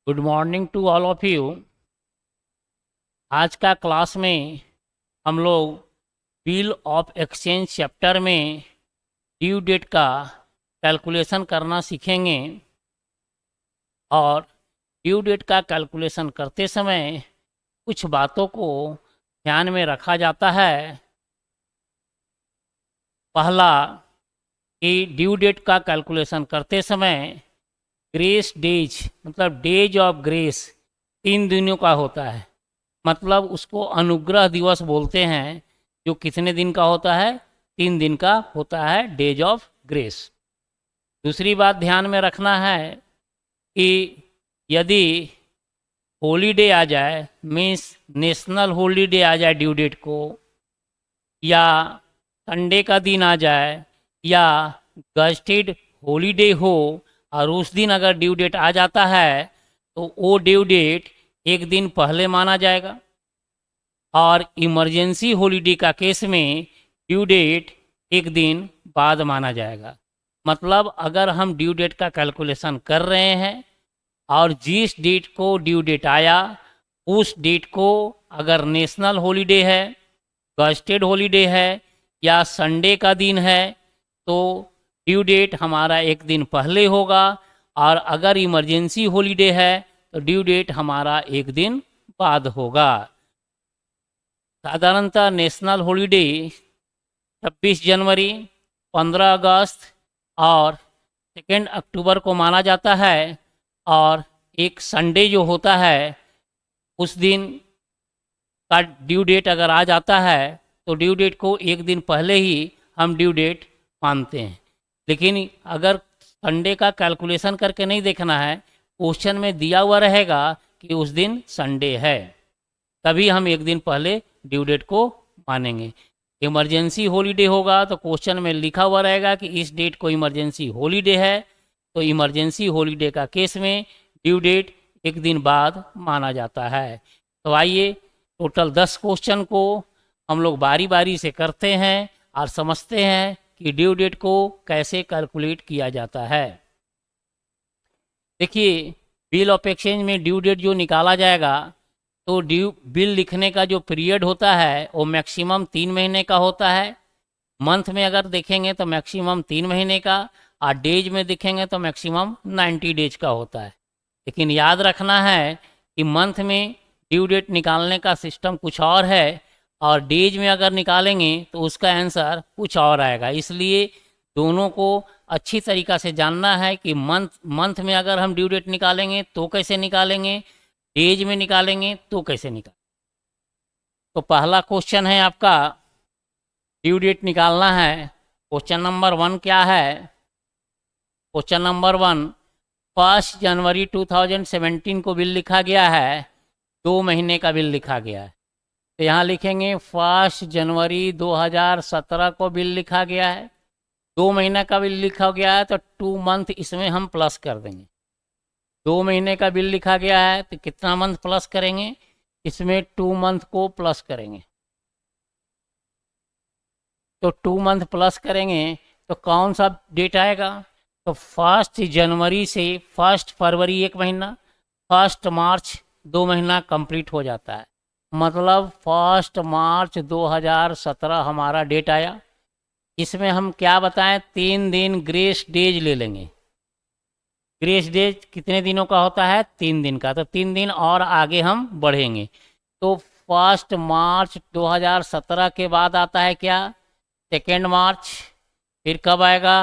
Good morning to all of you. आज का class में हम लोग बिल ऑफ एक्सचेंज चैप्टर में ड्यू डेट का कैलकुलेशन करना सीखेंगे। और ड्यू डेट का कैलकुलेशन करते समय कुछ बातों को ध्यान में रखा जाता है। पहला कि ड्यू डेट का कैलकुलेशन करते समय ग्रेस डेज मतलब डेज ऑफ ग्रेस 3 दिनों का होता है। मतलब उसको अनुग्रह दिवस बोलते हैं, जो कितने दिन का होता है? 3 दिन का होता है, डेज ऑफ ग्रेस। दूसरी बात ध्यान में रखना है कि यदि हॉलीडे आ जाए, मीन्स नेशनल हॉलीडे आ जाए ड्यू डेट को, या संडे का दिन आ जाए, या गस्टेड हॉलीडे हो और उस दिन अगर ड्यू डेट आ जाता है तो वो ड्यू डेट एक दिन पहले माना जाएगा। और इमरजेंसी हॉलीडे का केस में ड्यू डेट एक दिन बाद माना जाएगा। मतलब अगर हम ड्यू डेट का कैलकुलेशन कर रहे हैं और जिस डेट को ड्यू डेट आया उस डेट को अगर नेशनल हॉलीडे है, गस्टेड हॉलीडे है या संडे का दिन है तो ड्यू डेट हमारा एक दिन पहले होगा। और अगर इमरजेंसी हॉलीडे है तो ड्यू डेट हमारा एक दिन बाद होगा। साधारणतः नेशनल हॉलीडे 26 जनवरी, 15 अगस्त और 2 अक्टूबर को माना जाता है। और एक संडे जो होता है उस दिन का ड्यू डेट अगर आ जाता है तो ड्यू डेट को एक दिन पहले ही हम ड्यू डेट मानते हैं। लेकिन अगर संडे का कैलकुलेशन करके नहीं देखना है, क्वेश्चन में दिया हुआ रहेगा कि उस दिन संडे है, तभी हम एक दिन पहले ड्यू डेट को मानेंगे। इमरजेंसी हॉलीडे होगा तो क्वेश्चन में लिखा हुआ रहेगा कि इस डेट को इमरजेंसी हॉलीडे है, तो इमरजेंसी हॉलीडे का केस में ड्यू डेट एक दिन बाद माना जाता है। तो आइए टोटल 10 क्वेश्चन को हम लोग बारी बारी से करते हैं और समझते हैं कि ड्यू डेट को कैसे कैलकुलेट किया जाता है। देखिए, बिल ऑफ एक्सचेंज में ड्यू डेट जो निकाला जाएगा तो ड्यू बिल लिखने का जो पीरियड होता है वो मैक्सिमम 3 महीने का होता है। मंथ में अगर देखेंगे तो मैक्सिमम 3 महीने का, और डेज में देखेंगे तो मैक्सिमम 90 डेज का होता है। लेकिन याद रखना है कि मंथ में ड्यू डेट निकालने का सिस्टम कुछ और है और डेज में अगर निकालेंगे तो उसका आंसर कुछ और आएगा। इसलिए दोनों को अच्छी तरीक़ा से जानना है कि मंथ में अगर हम ड्यू डेट निकालेंगे तो कैसे निकालेंगे, डेज में निकालेंगे तो कैसे निकालेंगे। तो पहला क्वेश्चन है आपका, ड्यू डेट निकालना है। क्वेश्चन नंबर 1 क्या है? क्वेश्चन नंबर 1, 1 जनवरी 2017 को बिल लिखा गया है, 2 महीने का बिल लिखा गया है। तो यहाँ लिखेंगे 1 जनवरी 2017 को बिल लिखा गया है, 2 महीने का बिल लिखा गया है तो 2 मंथ इसमें हम प्लस कर देंगे। 2 महीने का बिल लिखा गया है तो कितना मंथ प्लस करेंगे? इसमें 2 मंथ को प्लस करेंगे। तो 2 मंथ प्लस करेंगे तो कौन सा डेट आएगा? तो 1 जनवरी से 1 फरवरी 1 महीना, 1 मार्च 2 महीना कंप्लीट हो जाता है। मतलब 1 मार्च 2017 हमारा डेट आया। इसमें हम क्या बताएं, 3 दिन ग्रेस डेज ले लेंगे। ग्रेस डेज कितने दिनों का होता है? 3 दिन का। तो 3 दिन और आगे हम बढ़ेंगे। तो 1 मार्च 2017 के बाद आता है क्या? 2 मार्च। फिर कब आएगा?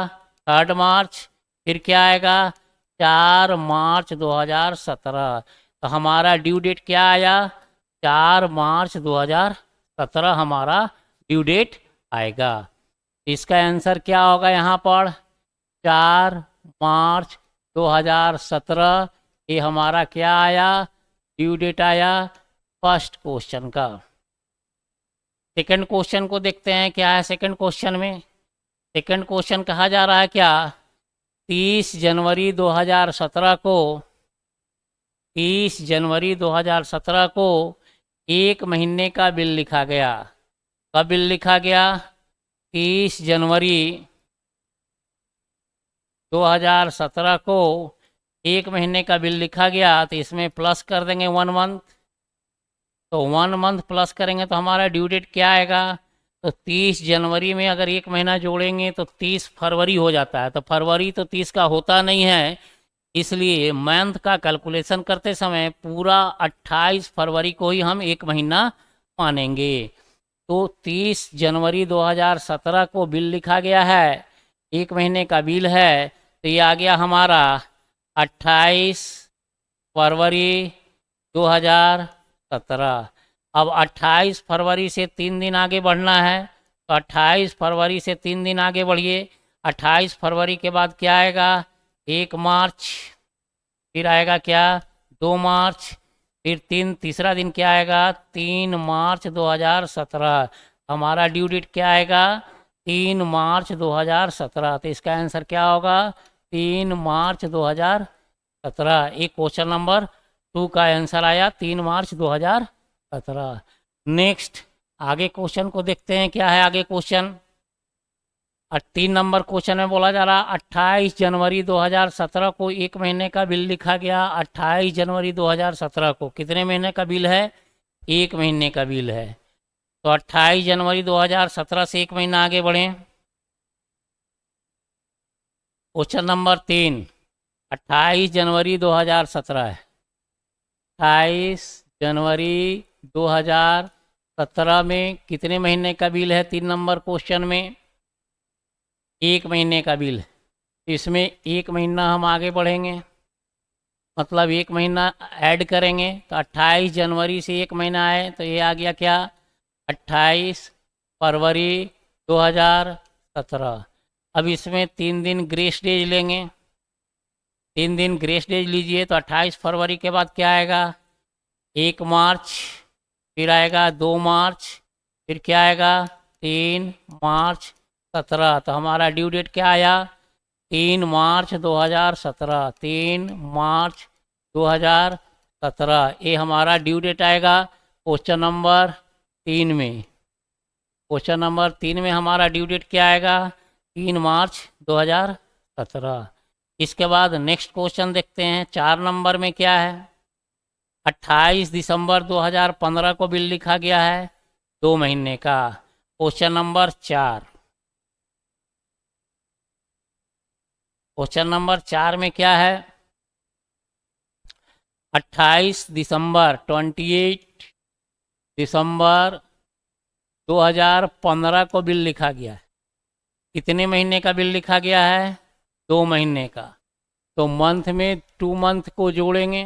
3 मार्च। फिर क्या आएगा? 4 मार्च 2017। तो हमारा ड्यू डेट क्या आया? 4 मार्च 2017 हमारा ड्यू डेट आएगा। इसका आंसर क्या होगा यहाँ पर? 4 मार्च 2017 ये हमारा क्या आया? ड्यू डेट आया फर्स्ट क्वेश्चन का। सेकंड क्वेश्चन को देखते हैं क्या है सेकंड क्वेश्चन में। सेकंड क्वेश्चन कहा जा रहा है क्या? 30 जनवरी 2017 को 30 जनवरी 2017 को 1 महीने का बिल लिखा गया। कब बिल लिखा गया? 30 जनवरी 2017 को एक महीने का बिल लिखा गया तो इसमें प्लस कर देंगे 1 मंथ। तो 1 मंथ प्लस करेंगे तो हमारा ड्यू डेट क्या आएगा? तो 30 जनवरी में अगर एक महीना जोड़ेंगे तो 30 फरवरी हो जाता है। तो फरवरी तो 30 का होता नहीं है, इसलिए मंथ का कैलकुलेशन करते समय पूरा 28 फरवरी को ही हम एक महीना मानेंगे। तो 30 जनवरी 2017 को बिल लिखा गया है, एक महीने का बिल है, तो ये आ गया हमारा 28 फरवरी 2017। अब 28 फरवरी से 3 दिन आगे बढ़ना है, तो 28 फरवरी से 3 दिन आगे बढ़िए। 28 फरवरी के बाद क्या आएगा? 1 मार्च, फिर आएगा क्या? 2 मार्च, फिर तीसरा दिन क्या आएगा? 3 मार्च 2017। हमारा ड्यू डेट क्या आएगा? 3 मार्च 2017। तो इसका आंसर क्या होगा? 3 मार्च 2017। एक क्वेश्चन नंबर 2 का आंसर आया 3 मार्च 2017। नेक्स्ट आगे क्वेश्चन को देखते हैं, क्या है आगे क्वेश्चन। 3 नंबर क्वेश्चन में बोला जा रहा 28 जनवरी 2017 को एक महीने का बिल लिखा गया। 28 जनवरी 2017 को कितने महीने का बिल है? एक महीने का बिल है। तो 28 जनवरी 2017 से एक महीना आगे बढ़ें। क्वेश्चन नंबर 3, 28 जनवरी 2017 है। 28 जनवरी 2017 में कितने महीने का बिल है? 3 नंबर क्वेश्चन में एक महीने का बिल। इसमें एक महीना हम आगे बढ़ेंगे, मतलब एक महीना ऐड करेंगे। तो 28 जनवरी से एक महीना आए तो ये आ गया क्या? 28 फरवरी 2017। अब इसमें 3 दिन ग्रेस डेज लेंगे। 3 दिन ग्रेस डेज लीजिए तो 28 फरवरी के बाद क्या आएगा? 1 मार्च, फिर आएगा 2 मार्च, फिर क्या आएगा? 3 मार्च 17। तो हमारा ड्यू डेट क्या आया? 3 मार्च 2017। 3 मार्च 2017 ये हमारा ड्यू डेट आएगा क्वेश्चन नंबर 3 में। क्वेश्चन नंबर 3 में हमारा ड्यू डेट क्या आएगा? 3 मार्च 2017। इसके बाद नेक्स्ट क्वेश्चन देखते हैं। 4 नंबर में क्या है? 28 दिसंबर 2015 को बिल लिखा गया है 2 महीने का। Question number 4। क्वेश्चन नंबर 4 में क्या है? 28 दिसंबर 2015 को बिल लिखा गया है। कितने महीने का बिल लिखा गया है? 2 महीने का। तो मंथ में 2 मंथ को जोड़ेंगे,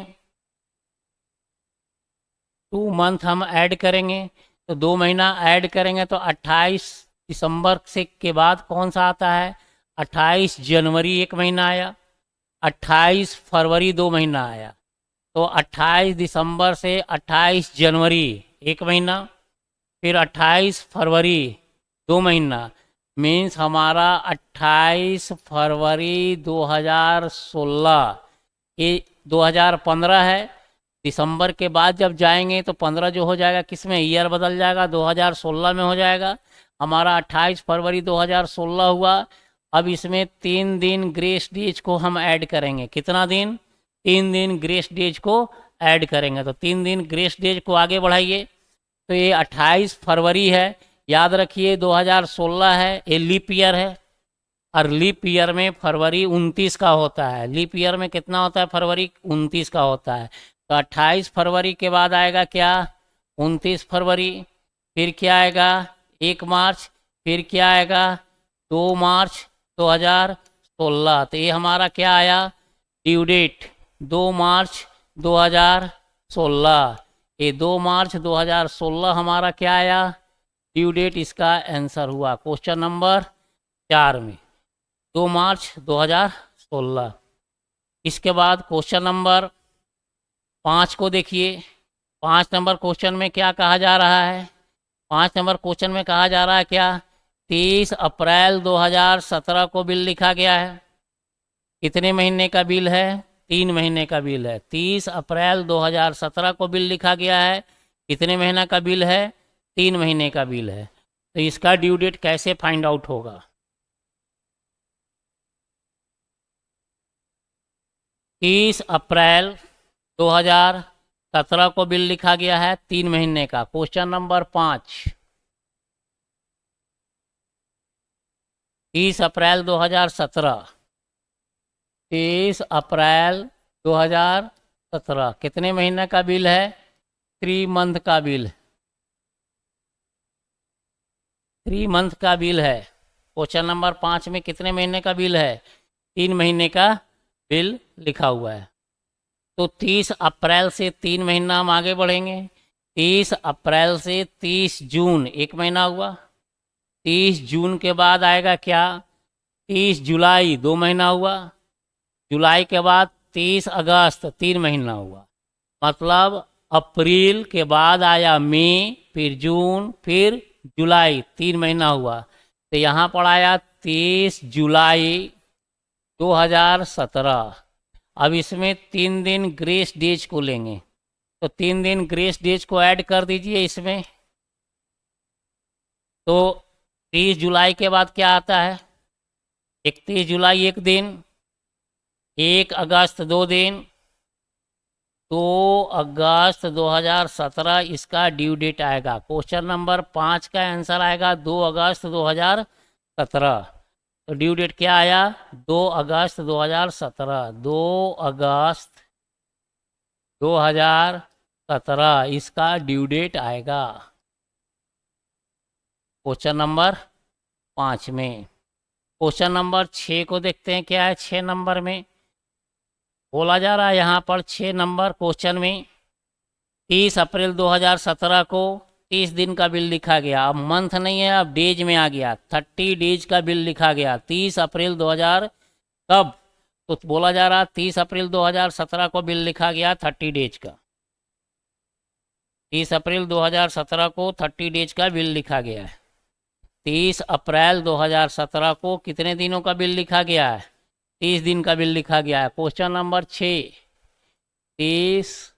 2 मंथ हम ऐड करेंगे। तो 2 महीना ऐड करेंगे तो 28 दिसंबर से के बाद कौन सा आता है? 28 जनवरी एक महीना आया, 28 फरवरी 2 महीना आया। तो 28 दिसंबर से 28 जनवरी एक महीना, फिर 28 फरवरी 2 महीना, मीन्स हमारा 28 फरवरी 2016। ये 2015 है। दिसंबर के बाद जब जाएंगे तो 15 जो हो जाएगा किस में? ईयर बदल जाएगा, 2016 में हो जाएगा। हमारा 28 फरवरी 2016 हुआ। अब इसमें 3 दिन ग्रेस डेज को हम ऐड करेंगे। कितना दिन? 3 दिन ग्रेस डेज को ऐड करेंगे। तो 3 दिन ग्रेस डेज को आगे बढ़ाइए। तो ये 28 फरवरी है, याद रखिए 2016 है, ये लीप ईयर है। और लीप ईयर में फरवरी 29 का होता है। लीप ईयर में कितना होता है? फरवरी 29 का होता है। तो 28 फरवरी के बाद आएगा क्या? 29 फरवरी, फिर क्या आएगा? 1 मार्च, फिर क्या आएगा? 2 मार्च 2016। तो ये हमारा क्या आया? Due date 2 March 2016। ये 2 मार्च 2016 हमारा क्या आया? Due date. इसका आंसर हुआ क्वेश्चन नंबर 4 में 2 मार्च 2016। इसके बाद क्वेश्चन नंबर 5 को देखिए। 5 नंबर क्वेश्चन में क्या कहा जा रहा है? 5 नंबर क्वेश्चन में कहा जा रहा है क्या? 30 अप्रैल 2017 को बिल लिखा गया है। कितने महीने का बिल है? 3 महीने का बिल है। 30 अप्रैल 2017 को बिल लिखा गया है। कितने महीना का बिल है? 3 महीने का बिल है। तो इसका ड्यू डेट कैसे फाइंड आउट होगा? 30 अप्रैल 2017 को बिल लिखा गया है 3 महीने का। क्वेश्चन नंबर 5, 30 अप्रैल 2017, 30 अप्रैल 2017 कितने महीने का बिल है? 3 मंथ का बिल, 3 मंथ का बिल है। क्वेश्चन नंबर 5 में कितने महीने का बिल है? 3 महीने का बिल लिखा हुआ है। तो 30 अप्रैल से 3 महीना हम आगे बढ़ेंगे। 30 अप्रैल से 30 जून 1 महीना हुआ। 30 जून के बाद आएगा क्या? 30 जुलाई 2 महीना हुआ। जुलाई के बाद 30 अगस्त 3 महीना हुआ। मतलब अप्रैल के बाद आया मई, फिर जून, फिर जुलाई, 3 महीना हुआ। तो यहाँ पर आया 30 जुलाई 2017। अब इसमें 3 दिन ग्रेस डेज को लेंगे, तो 3 दिन ग्रेस डेज को ऐड कर दीजिए इसमें। तो 30 जुलाई के बाद क्या आता है? 31 जुलाई 1 दिन, 1 अगस्त 2 दिन, 2 अगस्त 2017 इसका ड्यू डेट आएगा। क्वेश्चन नंबर 5 का आंसर आएगा 2 अगस्त 2017। तो ड्यू डेट क्या आया? 2 अगस्त 2017, 2 अगस्त 2017 इसका ड्यू डेट आएगा क्वेश्चन नंबर 5 में। क्वेश्चन नंबर 6 को देखते हैं क्या है। 6 नंबर में बोला जा रहा है यहाँ पर 6 नंबर क्वेश्चन में 30 अप्रैल 2017 को 30 दिन का बिल लिखा गया। अब मंथ नहीं है, अब डेज में आ गया। 30 डेज का बिल लिखा गया 30 अप्रैल 2000 कब? तो बोला जा रहा 30 अप्रैल 2017 को बिल लिखा गया 30 डेज का। 30 अप्रैल 2017 को 30 डेज का बिल लिखा गया है। 30 अप्रैल 2017 को कितने दिनों का बिल लिखा गया है? 30 दिन का बिल लिखा गया है। क्वेश्चन नंबर 6, 30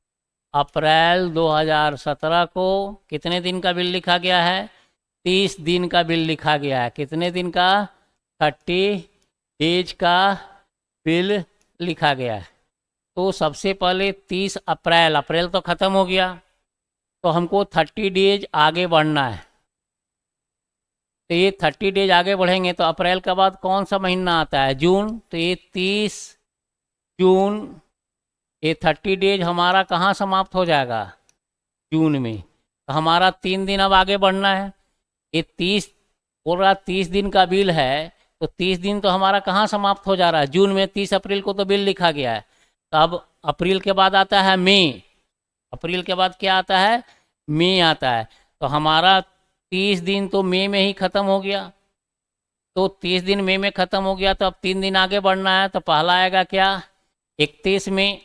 अप्रैल 2017 को कितने दिन का बिल लिखा गया है? 30 दिन का बिल लिखा गया है। कितने दिन का? 30 डेज का बिल लिखा गया है। तो सबसे पहले 30 अप्रैल, अप्रैल तो ख़त्म हो गया, तो हमको 30 डेज आगे बढ़ना है। तो ये 30 डेज आगे बढ़ेंगे तो अप्रैल के बाद कौन सा महीना आता है? जून। तो ये 30 जून, ये 30 डेज हमारा कहाँ समाप्त हो जाएगा? जून में। तो हमारा 3 दिन अब आगे बढ़ना है। ये 30 बोल रहा 30 दिन का बिल है, तो 30 दिन तो हमारा कहाँ समाप्त हो जा रहा है? जून में। 30 अप्रैल को तो बिल लिखा गया है। तो अब अप्रैल के बाद आता है मई। अप्रैल के बाद क्या आता है? मई आता है। तो हमारा 30 दिन तो मई में ही ख़त्म हो गया। तो 30 दिन मई में ख़त्म हो गया, तो अब 3 दिन आगे बढ़ना है। तो पहला आएगा क्या? 31 मई।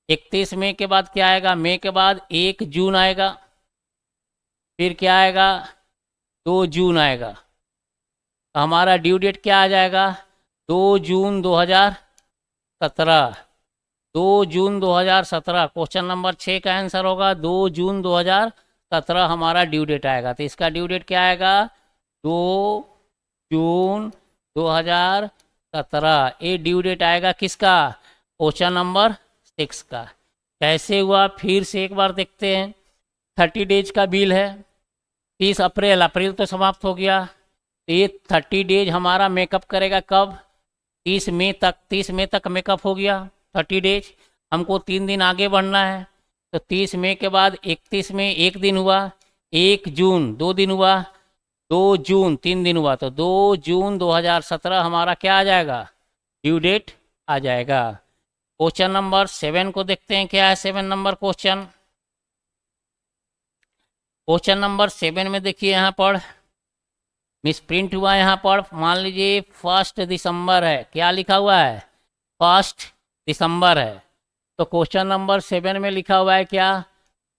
31 मई के बाद क्या आएगा? मई के बाद 1 जून आएगा। फिर क्या आएगा? 2 जून आएगा। तो हमारा ड्यू डेट क्या आ जाएगा? 2 जून 2017। 2 जून 2017 क्वेश्चन नंबर 6 का आंसर होगा 2 जून 2017 हमारा ड्यू डेट आएगा। तो इसका ड्यू डेट क्या आएगा? 2 जून 2017। ये ड्यू डेट आएगा किसका? क्वेश्चन नंबर 6 का। कैसे हुआ फिर से एक बार देखते हैं। 30 डेज का बिल है। 30 अप्रैल, अप्रैल तो समाप्त हो गया। तो ये 30 डेज हमारा मेकअप करेगा कब? 30 मई तक। 30 मई तक मेकअप हो गया 30 डेज। हमको 3 दिन आगे बढ़ना है। तो 30 मई के बाद 31 में 1 दिन हुआ, 1 जून 2 दिन हुआ, 2 जून 3 दिन हुआ। तो 2 जून 2017 हमारा क्या आ जाएगा? ड्यू डेट आ जाएगा। क्वेश्चन नंबर 7 को देखते हैं क्या है। 7 नंबर क्वेश्चन। क्वेश्चन नंबर 7 में देखिए यहाँ पर मिस प्रिंट हुआ है। यहाँ पर मान लीजिए 1 दिसंबर है। क्या लिखा हुआ है? 1 दिसंबर है। तो क्वेश्चन नंबर 7 में लिखा हुआ है क्या?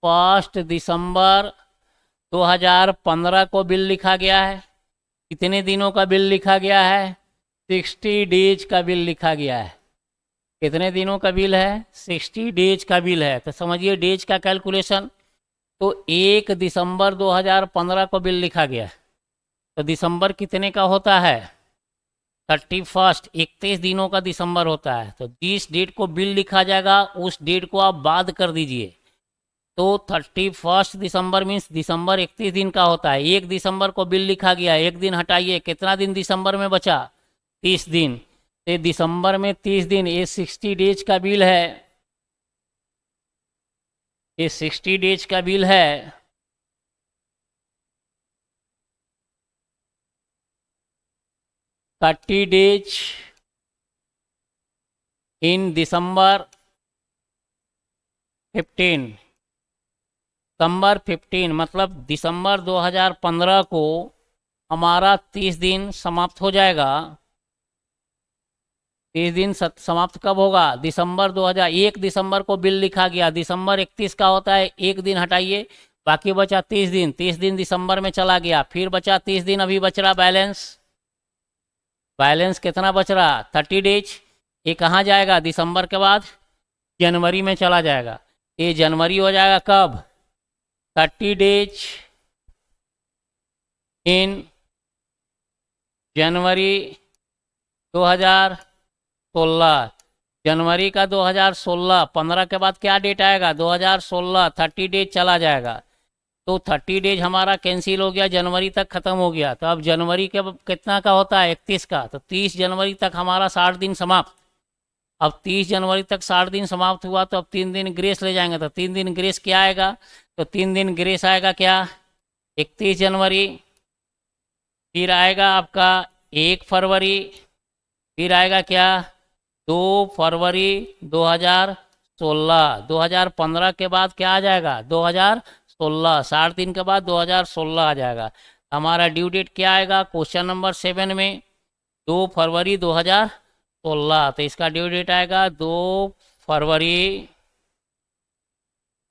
1 दिसंबर 2015 को बिल लिखा गया है। कितने दिनों का बिल लिखा गया है? 60 डेज का बिल लिखा गया है। कितने दिनों का बिल है? 60 डेज का बिल है। तो समझिए डेज का कैलकुलेशन। तो 1 दिसंबर 2015 को बिल लिखा गया है। तो दिसंबर कितने का होता है? 31 31 दिनों का दिसंबर होता है, तो जिस डेट को बिल लिखा जाएगा उस डेट को आप बाद कर दीजिए। तो 31 दिसंबर मीन्स दिसंबर 31 दिन का होता है। 1 दिसंबर को बिल लिखा गया, एक दिन हटाइए, कितना दिन दिसंबर में बचा? 30 दिन। तो दिसंबर में 30 दिन, ये 60 डेज का बिल है, ये 60 डेज का बिल है। 30 डेज इन दिसंबर 15, दिसंबर 15 मतलब दिसंबर 2015 को हमारा 30 दिन समाप्त हो जाएगा। 30 दिन समाप्त कब होगा? दिसंबर 1 दिसंबर को बिल लिखा गया, दिसंबर 31 का होता है, एक दिन हटाइए, बाकी बचा 30 दिन। 30 दिन दिसंबर में चला गया, फिर बचा 30 दिन, अभी बच रहा बैलेंस। बैलेंस कितना बच रहा? 30 डेज। ये कहाँ जाएगा? दिसंबर के बाद जनवरी में चला जाएगा। ये जनवरी हो जाएगा कब? 30 डेज इन जनवरी 2016। जनवरी का 2016, 15 के बाद क्या डेट आएगा? 2016, 30 डेज चला जाएगा। तो 30 डेज हमारा कैंसिल हो गया, जनवरी तक ख़त्म हो गया। तो अब जनवरी के कितना का होता है? 31 का। तो 30 जनवरी तक हमारा 60 दिन समाप्त। अब 30 जनवरी तक 60 दिन समाप्त हुआ, तो अब 3 दिन ग्रेस ले जाएंगे। तो 3 दिन ग्रेस क्या आएगा? तो 3 दिन ग्रेस आएगा क्या? 31 जनवरी, फिर आएगा आपका 1 फरवरी, फिर आएगा क्या? 2 फरवरी 2016। 2015 के बाद क्या आ जाएगा? 2016। 60 दिन के बाद 2016 आ जाएगा। हमारा ड्यू डेट क्या आएगा क्वेश्चन नंबर 7 में? 2 फरवरी 2016। तो इसका ड्यू डेट आएगा 2 फरवरी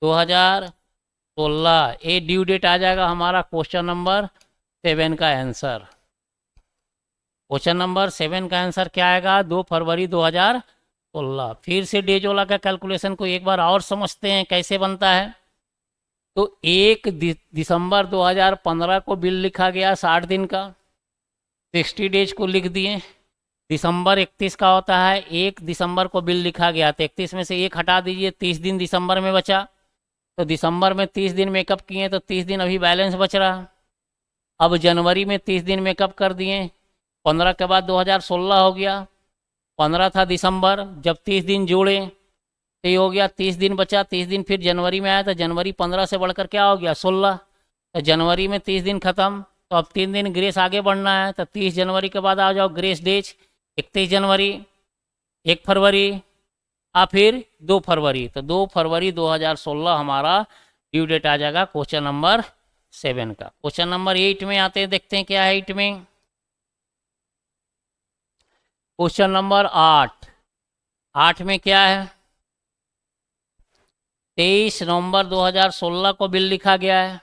2016। ये ड्यू डेट आ जाएगा हमारा क्वेश्चन नंबर 7 का आंसर। क्वेश्चन नंबर 7 का आंसर क्या आएगा? 2 फरवरी 2016। फिर से डेजोला का कैलकुलेशन को एक बार और समझते हैं कैसे बनता है। तो 1 दिसंबर 2015 को बिल लिखा गया 60 दिन का, 60 डेज को लिख दिए। दिसंबर 31 का होता है, 1 दिसंबर को बिल लिखा गया, तो 31 में से 1 हटा दीजिए, 30 दिन दिसंबर में बचा। तो दिसंबर में 30 दिन मेकअप किए, तो 30 दिन अभी बैलेंस बच रहा। अब जनवरी में 30 दिन मेकअप कर दिए, 15 के बाद 2016 हो गया। 15 था दिसंबर, जब 30 दिन जोड़े तो ये हो गया 30 दिन बचा। 30 दिन फिर जनवरी में आया, तो जनवरी 15 से बढ़कर क्या हो गया? 16। तो जनवरी में 30 दिन खत्म, तो अब 3 दिन ग्रेस आगे बढ़ना है। तो 30 जनवरी के बाद आ जाओ ग्रेस डेज, 31 जनवरी, 1 फरवरी, फिर 2 फरवरी। तो 2 फरवरी 2016 हमारा ड्यू डेट आ जाएगा क्वेश्चन नंबर 7 का। क्वेश्चन नंबर 8 में आते हैं, देखते हैं क्या है 8 में। क्वेश्चन नंबर 8 में क्या है? 23 नवंबर 2016 को बिल लिखा गया है।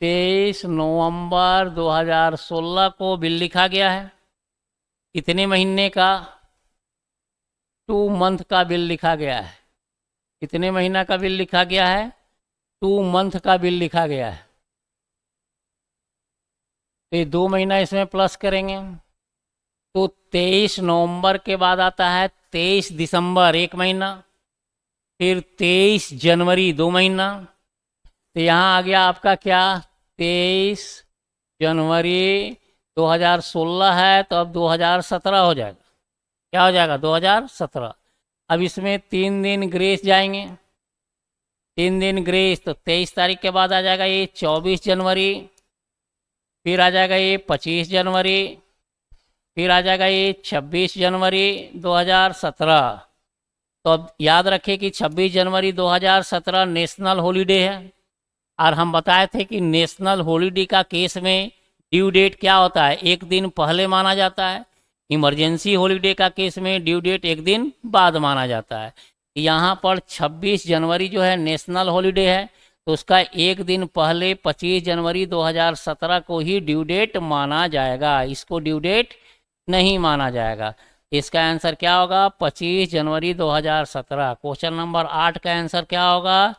23 नवंबर 2016 को बिल लिखा गया है। कितने महीने का? 2 मंथ का बिल लिखा गया है। कितने महीना का बिल लिखा गया है? 2 मंथ का बिल लिखा गया है। तो ये 2 महीना इसमें प्लस करेंगे, तो 23 नवंबर के बाद आता है 23 दिसंबर 1 महीना, फिर 23 जनवरी 2 महीना। तो यहाँ आ गया आपका क्या? 23 जनवरी 2016 है, तो अब 2017 हो जाएगा। क्या हो जाएगा? 2017। अब इसमें 3 दिन ग्रेस जाएंगे, 3 दिन ग्रेस, तो 23 तारीख के बाद आ जाएगा ये 24 जनवरी, फिर आ जाएगा ये 25 जनवरी, फिर आ जाएगा ये 26 जनवरी 2017। तो अब याद रखें कि 26 जनवरी 2017 नेशनल हॉलीडे है, और हम बताए थे कि नेशनल हॉलीडे का केस में ड्यू डेट क्या होता है? 1 दिन पहले माना जाता है। इमरजेंसी हॉलीडे का केस में ड्यू डेट 1 दिन बाद माना जाता है। यहाँ पर 26 जनवरी जो है नेशनल हॉलीडे है, तो उसका 1 दिन पहले 25 जनवरी 2017 को ही ड्यू डेट माना जाएगा, इसको ड्यू डेट नहीं माना जाएगा। इसका आंसर क्या होगा? 25 जनवरी 2017। क्वेश्चन नंबर 8 का आंसर क्या होगा?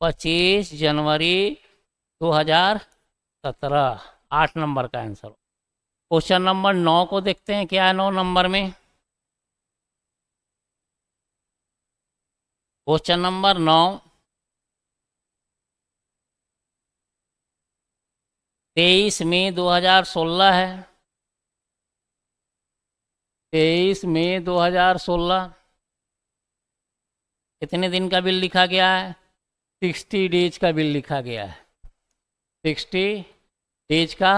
25 जनवरी 2017, 8 नंबर का आंसर। क्वेश्चन नंबर 9 को देखते हैं क्या है 9 नंबर में। क्वेश्चन नंबर 9, 23 मई 2016 है। 23 मई 2016 कितने दिन का बिल लिखा गया है? 60 डेज का बिल लिखा गया है। 60 डेज का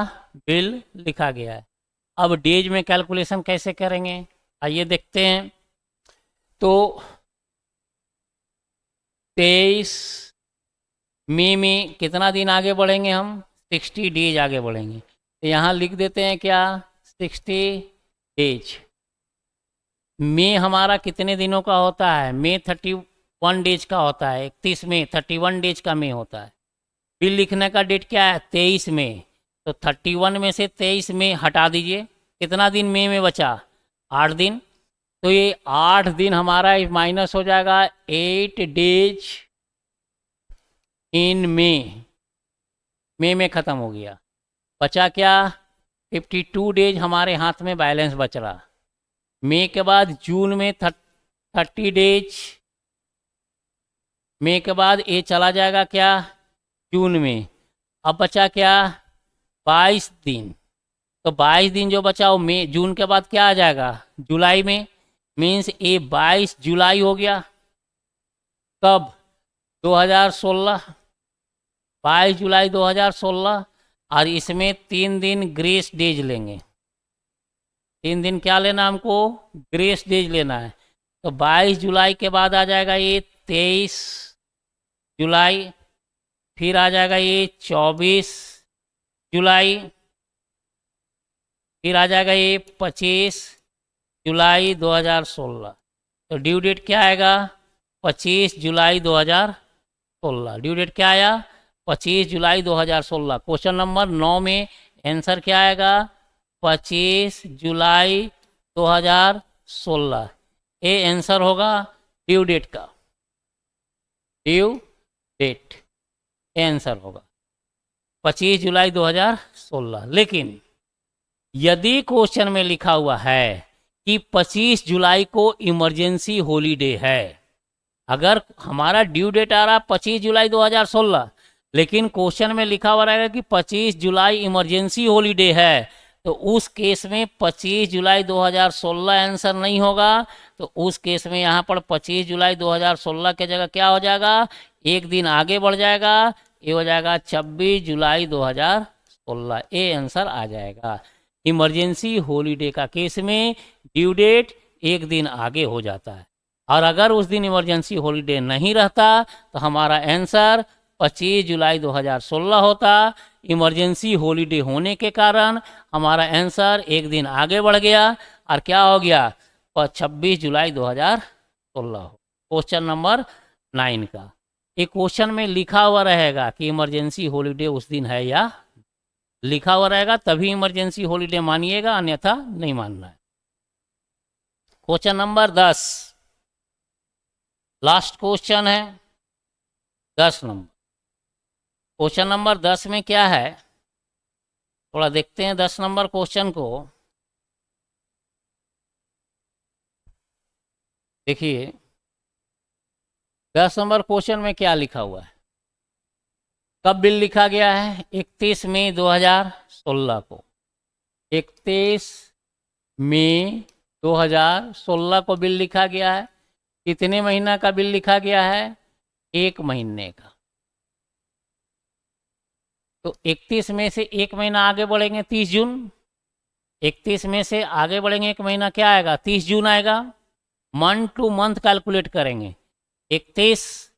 बिल लिखा गया है। अब डेज में कैलकुलेशन कैसे करेंगे, आइए देखते हैं। तो 23 मई में कितना दिन आगे बढ़ेंगे हम? 60 डेज आगे बढ़ेंगे। तो यहाँ लिख देते हैं क्या? 60 डेज। मई हमारा कितने दिनों का होता है? मई 31 डेज का होता है। 31 मई 31 डेज का मई होता है। बिल लिखने का डेट क्या है? 23 मई। तो 31 में से 23 मई हटा दीजिए, कितना दिन मई में बचा? 8 दिन। तो ये 8 दिन हमारा माइनस हो जाएगा 8 डेज इन मई। मई में ख़त्म हो गया। बचा क्या? 52 डेज हमारे हाथ में बैलेंस बच रहा। मई के बाद जून में 30 डेज। मई के बाद ये चला जाएगा क्या? जून में। अब बचा क्या? 22 दिन। तो 22 दिन जो बचा वो मई जून के बाद क्या आ जाएगा? जुलाई में। मीन्स ये 22 जुलाई हो गया। कब? 2016। 22 जुलाई 2016। और इसमें 3 दिन ग्रेस डेज लेंगे। 3 दिन क्या लेना हमको? ग्रेस डेज लेना है। तो 22 जुलाई के बाद आ जाएगा ये 23 जुलाई। फिर आ जाएगा ये 24 जुलाई। फिर आ जाएगा ये 25 जुलाई 2016। तो ड्यू डेट क्या आएगा? 25 जुलाई 2016। ड्यू डेट क्या आया? 25 जुलाई 2016। क्वेश्चन नंबर 9 में आंसर क्या आएगा? 25 जुलाई 2016। ये आंसर होगा ड्यू डेट का। ड्यू डेट ये आंसर होगा 25 जुलाई 2016। लेकिन यदि क्वेश्चन में लिखा हुआ है कि 25 जुलाई को इमरजेंसी हॉलीडे है, अगर हमारा ड्यू डेट आ रहा 25 जुलाई 2016, लेकिन क्वेश्चन में लिखा हुआ रहेगा कि 25 जुलाई इमरजेंसी हॉलीडे है, तो उस केस में 25 जुलाई 2016 आंसर नहीं होगा। तो उस केस में यहाँ पर 25 जुलाई 2016 के जगह क्या हो जाएगा? एक दिन आगे बढ़ जाएगा, ये हो जाएगा 26 जुलाई 2016। ये आंसर आ जाएगा। इमरजेंसी हॉलीडे का केस में ड्यू डेट एक दिन आगे हो जाता है, और अगर उस दिन इमरजेंसी हॉलीडे नहीं रहता तो हमारा आंसर 25 जुलाई 2016 होता। इमरजेंसी हॉलीडे होने के कारण हमारा आंसर एक दिन आगे बढ़ गया और क्या हो गया? 26 जुलाई 2016 हो। क्वेश्चन नंबर 9 का एक क्वेश्चन में लिखा हुआ रहेगा कि इमरजेंसी हॉलीडे उस दिन है, या लिखा हुआ रहेगा तभी इमरजेंसी हॉलीडे मानिएगा, अन्यथा नहीं मानना है। क्वेश्चन नंबर 10 लास्ट क्वेश्चन है, 10 नंबर। क्वेश्चन नंबर 10 में क्या है, थोड़ा देखते हैं 10 नंबर क्वेश्चन को। देखिए 10 नंबर क्वेश्चन में क्या लिखा हुआ है, कब बिल लिखा गया है? 31 मई 2016 को। 31 मई 2016 को बिल लिखा गया है। कितने महीना का बिल लिखा गया है? 1 महीने का। तो 31 में से 1 महीना आगे बढ़ेंगे 30 जून। 31 में से आगे बढ़ेंगे 1 महीना, क्या आएगा? 30 जून आएगा। मंथ टू मंथ कैलकुलेट करेंगे। 31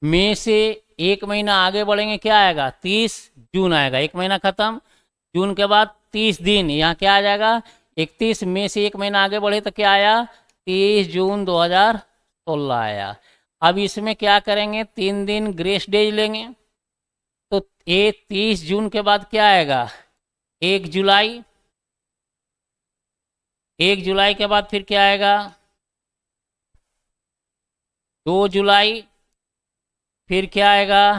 मई से 1 महीना आगे बढ़ेंगे, क्या आएगा? 30 जून आएगा। 1 महीना खत्म। जून के बाद 30 दिन, यहाँ क्या आ जाएगा? 31 मई से 1 महीना आगे बढ़े तो क्या आया? 30 जून 2016 आया। अब इसमें क्या करेंगे? 3 दिन ग्रेस डेज लेंगे। तो ये 30 जून के बाद क्या आएगा? 1 जुलाई। 1 जुलाई के बाद फिर क्या आएगा? 2 जुलाई। फिर क्या आएगा?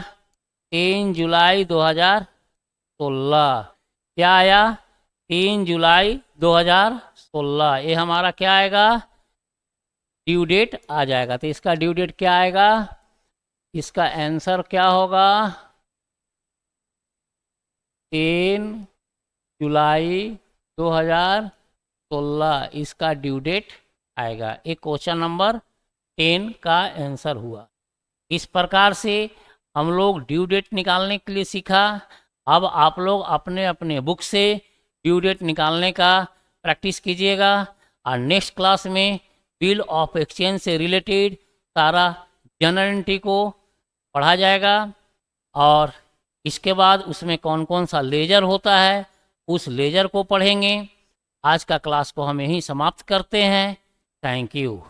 3 जुलाई 2016। क्या आया? 3 जुलाई 2016, ये हमारा क्या आएगा, ड्यू डेट आ जाएगा। तो इसका ड्यू डेट क्या आएगा, इसका आंसर क्या होगा, 3 जुलाई 2016 इसका ड्यू डेट आएगा। एक क्वेश्चन नंबर 10 का आंसर हुआ। इस प्रकार से हम लोग ड्यू डेट निकालने के लिए सीखा। अब आप लोग अपने अपने बुक से ड्यू डेट निकालने का प्रैक्टिस कीजिएगा और नेक्स्ट क्लास में बिल ऑफ एक्सचेंज से रिलेटेड सारा जनरल एंट्री को पढ़ा जाएगा और इसके बाद उसमें कौन कौन सा लेजर होता है उस लेजर को पढ़ेंगे। आज का क्लास को हम यहीं समाप्त करते हैं। Thank you.